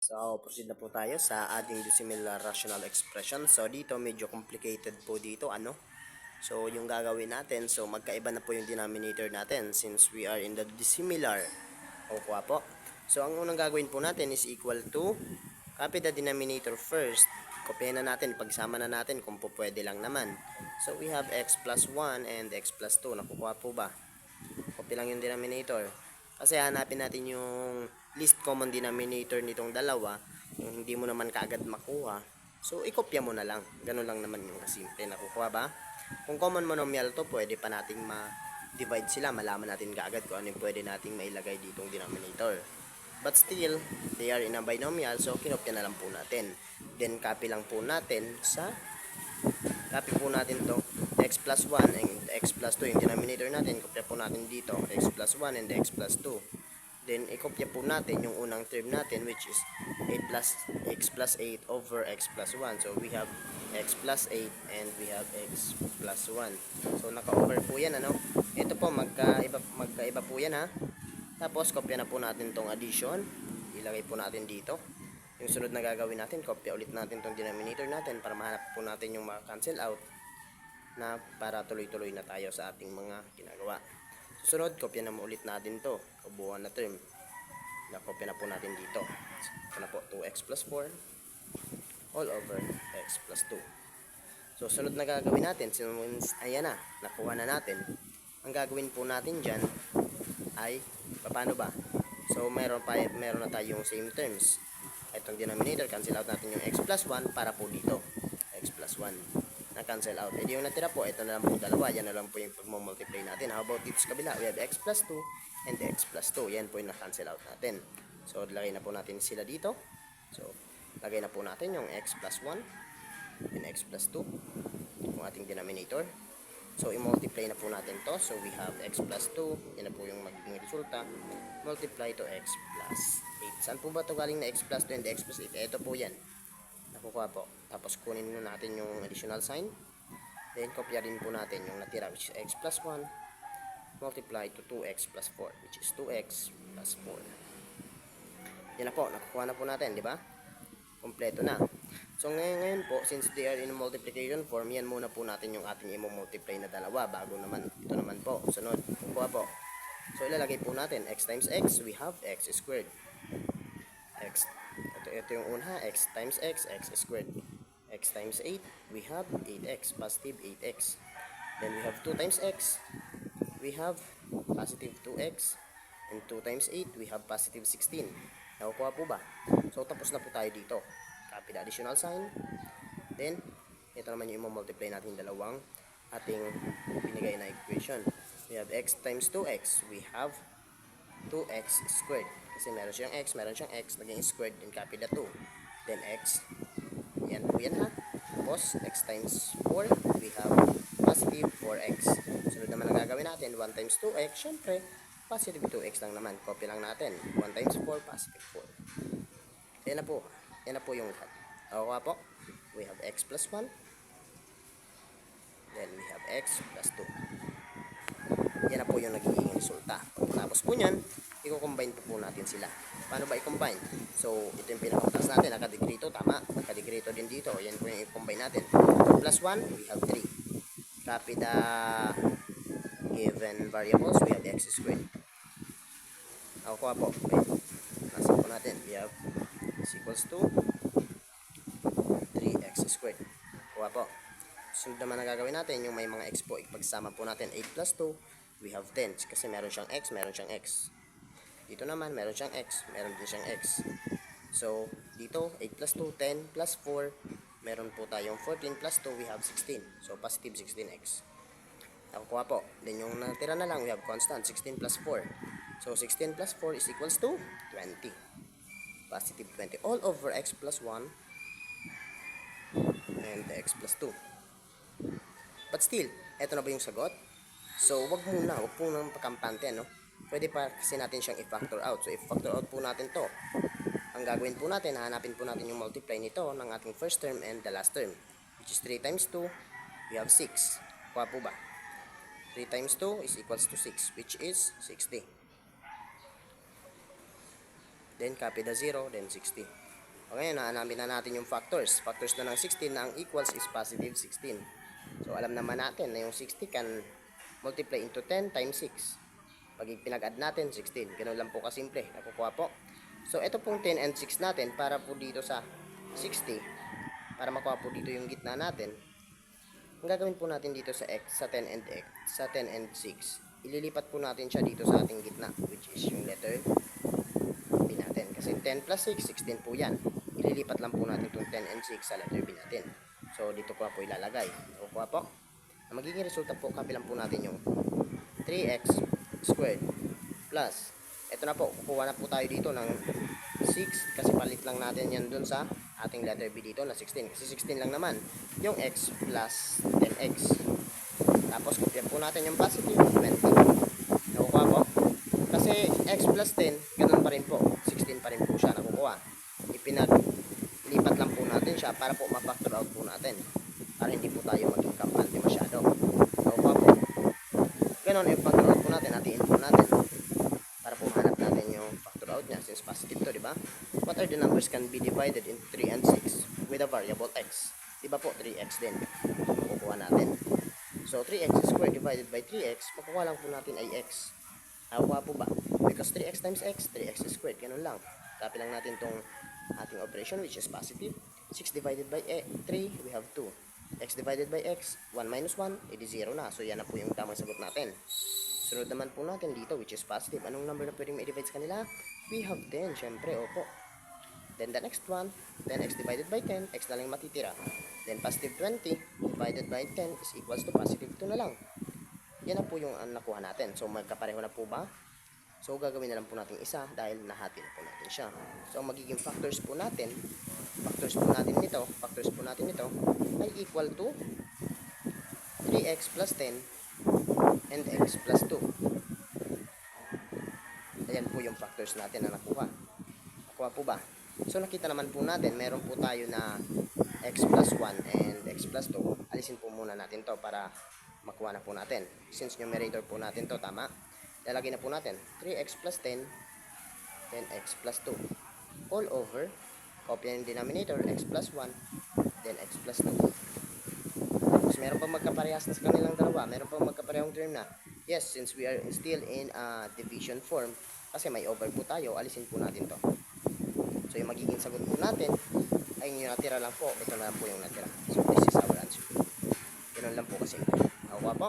So, proceed na po tayo sa ating decimal rational expression. So, dito medyo complicated po dito, ano? So, yung gagawin natin, so magkaiba na po yung denominator natin since we are in the dissimilar. O kuha po. So, ang unang gagawin po natin is equal to, copy the denominator first. Kopyahin na natin, pagsama na natin kung po pwede lang naman. So, we have x plus 1 and x plus 2. Nakukuha po ba? Copy lang yung denominator. Kasi hanapin natin yung least common denominator nitong dalawa, yung hindi mo naman kaagad makuha. So, ikopya mo na lang. Ganun lang naman yung kasimple. Nakukuha ba? Kung common monomial to, pwede pa nating ma-divide sila. Malaman natin kaagad kung ano yung pwede nating mailagay ditong denominator. But still, they are in a binomial, so kinopya na lang po natin. Then, copy lang po natin copy po natin to x plus 1 and x plus 2 yung denominator natin. Kopya po natin dito x plus 1 and x plus 2. Then ikopya po natin yung unang term natin, which is x plus 8 over x plus 1. So we have x plus 8 and we have x plus 1. So naka-over po yan, ano? Ito po magkaiba po yan, ha. Tapos kopya na po natin tong addition. Ilagay po natin dito. Yung sunod na gagawin natin, kopya ulit natin tong denominator natin para mahanap po natin yung cancel out na para tuloy-tuloy na tayo sa ating mga ginagawa. Susunod, kopya na ulit natin to, kabuuan na term. Kopya na po natin dito. Ito na po, 2x plus 4 all over x plus 2. So, sunod na gagawin natin, since ayan na, nakuha na natin. Ang gagawin po natin dyan ay, paano ba? So, meron na tayong same terms. Itong denominator, cancel out natin yung x plus 1 para po dito. X plus 1 na cancel out. Yung natira po, ito na lang po dalawa. Yan na lang po yung pag-multiply natin. How about dito sa kabila? We have x plus 2 and x plus 2. Yan po yung na-cancel out natin. So, lagay na po natin sila dito. So, lagay na po natin yung x plus 1 and x plus 2. Yung ating denominator. So, i-multiply na po natin to. So, we have x plus 2. Yan na po yung magiging resulta. Multiply to x plus 8. Saan po ba ito galing na x plus 2 and x plus 8? Ito po yan. Nakukuha po. Tapos, kunin mo natin yung additional sign. Then, kopya rin po natin yung natira, which is x plus 1 multiply to 2x plus 4, which is 2x plus 4. Yan na po. Nakukuha na po natin, di ba? Kompleto na. So, ngayon po, since they are in multiplication form, yan muna po natin yung ating i-multiply na dalawa. Bago naman, ito naman po. Sunod. Kukuha po. So, ilalagay po natin, x times x, we have x squared. Ito yung una, x times x squared. X times 8, we have 8x, positive 8x. Then we have 2 times x, we have positive 2x. And 2 times 8, we have positive 16. Nakukuha po ba? So, tapos na po tayo dito. Copy the additional sign. Then, ito naman yung i-multiply natin dalawang ating binigay na equation. We have x times 2x, we have 2x squared. Kasi meron siyang x, naging squared, then copy the 2. Then x, yan po yan, ha. Tapos, x times 4, we have positive 4x. Sunod naman ang gagawin natin, 1 times 2x, syempre, positive 2x lang naman. Copy lang natin. 1 times 4, positive 4. Yan na po yung lahat. Okay po, we have x plus 1. Then, we have x plus 2. Yan na po yung nagiging resulta. Tapos po nyan, i-combine po natin sila. Paano ba i-combine? So, ito yung pinaka-plus natin. Nakadegrito, tama. Nakadegrito din dito. Yan po yung i-combine natin. Plus 1, we have 3. Copy the given variables. We have x squared. Nakukuha po. Okay. Nasa po natin. We have is equals to 3x squared. Nakukuha po. Sunod naman na gagawin natin, yung may mga x po. Ipagsama po natin 8 plus 2. We have 10. Kasi meron siyang x. Dito naman, meron siyang x, meron din siyang x. So, dito, 8 plus 2, 10 plus 4, meron po tayong 14 plus 2, we have 16. So, positive 16x. Nakukuha po. Then, yung natira na lang, we have constant, 16 plus 4. So, 16 plus 4 is equals to 20. Positive 20. All over x plus 1 and x plus 2. But still, eto na ba yung sagot? So, wag po nang pagkampante, no? Pwede pa kasi natin siyang i-factor out. So, i-factor out po natin to. Ang gagawin po natin, hahanapin po natin yung multiply nito ng ating first term and the last term. Which is 3 times 2, we have 6. Kuha po ba? 3 times 2 is equals to 6, which is 60. Then, copy the 0, then 60. O ngayon, naanamin na natin yung factors. Factors na ng 16 na ang equals is positive 16. So, alam naman natin na yung 60 can multiply into 10 times 6. Pag pinag-add natin, 16. Ganun lang po kasimple. Nakukuha po. So, ito pong 10 and 6 natin para po dito sa 60. Para makuha po dito yung gitna natin. Ang gagawin po natin dito sa x, sa 10 and x, sa 10 and 6, ililipat po natin siya dito sa ating gitna, which is yung letter B natin. Kasi 10 plus 6, 16 po yan. Ililipat lang po natin itong 10 and 6 sa letter B natin. So, dito ko po ilalagay. Nakukuha po. Ang magiging resulta po, kapilan po natin yung 3x squared plus, ito na po, kukuha na po tayo dito ng 6 kasi palit lang natin yan dun sa ating letter B dito na 16 kasi 16 lang naman yung x plus 10x. Tapos kopya po natin yung positive 20. Nakukuha po kasi x plus 10 ganun pa rin po, 16 pa rin po siya nakukuha. Ipinaglipat lang po natin siya para po ma-factor out po natin para hindi po tayo maging kampante masyado. Nakukuha po ganun, i-factor out po natin, hatiin po natin para po mahanap natin yung factor out niya since positive to, di ba? What are the numbers can be divided into 3 and 6 with a variable x? Di ba po 3x din? Makukuha natin. So 3x squared divided by 3x, makukuha lang po natin ay x. Nakukuha po ba? Because 3x times x, 3x squared, ganun lang. Copy lang natin tong ating operation which is positive. 6 divided by 3, we have 2. X divided by x, 1 minus 1, edi 0 na. So yan na po yung tamang sagot natin. Sunod naman po natin dito which is positive. Anong number na pwedeng ma-divide sa kanila? We have 10, syempre, opo. Then the next one, 10x divided by 10, x na lang matitira. Then positive 20 divided by 10 is equals to positive 2 na lang. Yan na po yung nakuha natin. So magkapareho na po ba? So gagawin na lang po natin isa dahil nahati na po natin siya. So ang magiging factors po natin nito ay equal to 3x plus 10 and x plus 2. Ayan po yung factors natin na nakuha. Nakuha po ba? So nakita naman po natin, meron po tayo na x plus 1 and x plus 2. Alisin po muna natin to para makuha na po natin. Since numerator po natin to, tama? Lalagay na po natin 3x plus 10 then x plus 2 all over, copy yung denominator, x plus 1 then x plus 2. Tapos meron pa magkaparehas na sa kanilang dalawa, meron pa magkaparehong term na. Yes, since we are still in division form, kasi may over po tayo, alisin po natin to. So yung magiging sagot po natin ay yung natira lang po, ito na lang po yung natira. So this is our answer. Ganun lang po kasi. Nakuha po.